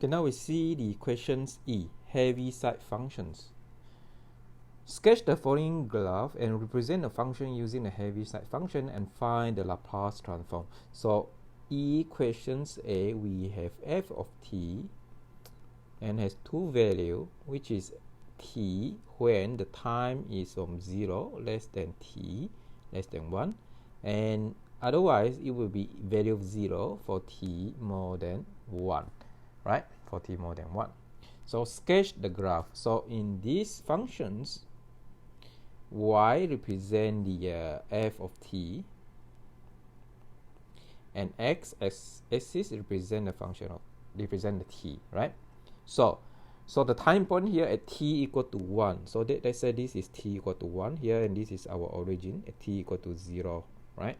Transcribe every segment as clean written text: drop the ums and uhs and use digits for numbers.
Okay, now we see the questions E, Heaviside functions. Sketch the following graph and represent a function using a Heaviside function and find the Laplace transform. So E questions A, we have f of t and has two values, which is t when the time is from 0 less than t less than 1, and otherwise it will be value of 0 for t more than 1, right? For t more than 1. So sketch the graph. So in these functions, y represent the f of t, and x axis represent the function of the t, right? So the time point here at t equal to 1. So let's say this is t equal to 1 here, and this is our origin at t equal to 0, right?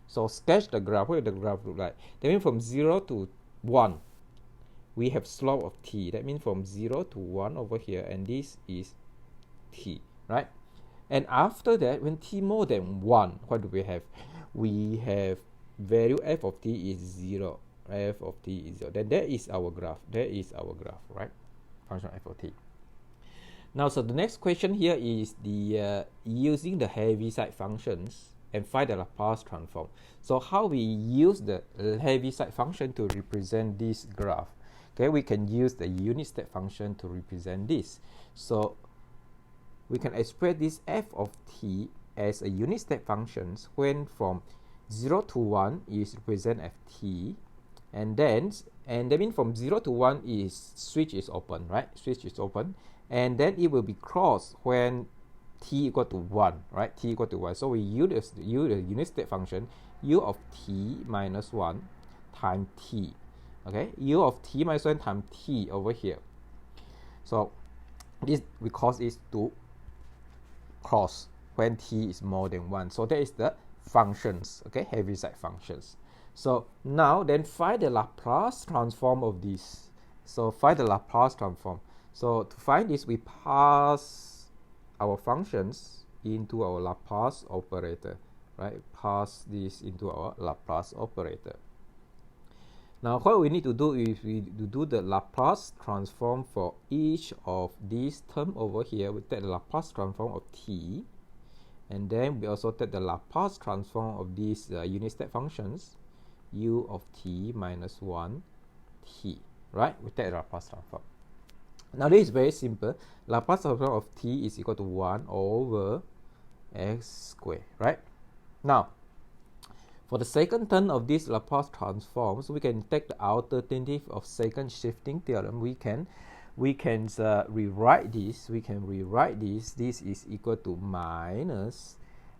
So sketch the graph. What does the graph look like? That means from 0 to 1, we have slope of t. That means from 0 to 1 over here, and this is t, right? And after that, when t more than 1, what do we have? We have value f of t is 0. F of t is 0. Then that is our graph. That is our graph, right? Function f of t. Now, so the next question here is the using the Heaviside functions and find the Laplace transform. So how we use the Heaviside function to represent this graph? Okay, we can use the unit step function to represent this. So we can express this f of t as a unit step function when from 0 to 1 is represent ft, and that means from 0 to 1 is switch is open, right? Switch is open, and then it will be crossed when t equal to 1, right? T equal to 1. So we use the unit step function u of t minus 1 times t. Okay, u of t minus 1 times t over here. So this we cause it to cross when t is more than 1. So that is the functions, okay, Heaviside functions. So now then find the Laplace transform of this. So find the Laplace transform. So to find this, we pass our functions into our Laplace operator, right? Pass this into our Laplace operator. Now what we need to do is we do the Laplace transform for each of these terms over here. We take the Laplace transform of t, and then we also take the Laplace transform of these unit step functions, u of t minus 1 t, right? We take the Laplace transform. Now this is very simple. Laplace transform of t is equal to 1 over x squared, right? Now for the second term of this Laplace transform, so we can take the alternative of second shifting theorem. We can rewrite this. This is equal to minus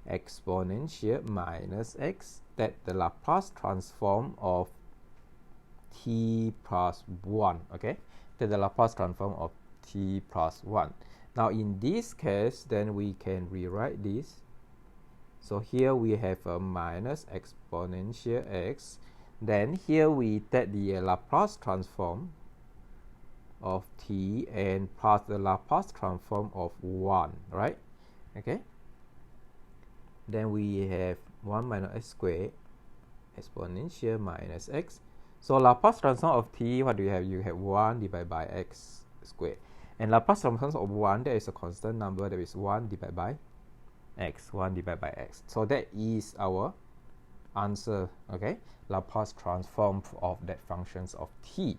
exponential minus x, that the Laplace transform of t plus 1. Okay, that the Laplace transform of t plus 1. Now in this case, then we can rewrite this. So here we have a minus exponential x. Then here we take the Laplace transform of t and plus the Laplace transform of 1, right? Okay. Then we have 1 minus x squared exponential minus x. So Laplace transform of t, what do you have? You have 1 divided by x squared. And Laplace transform of 1, there is a constant number, that is 1 divided by x, 1 divided by x. So that is our answer, okay? Laplace transform of that functions of t.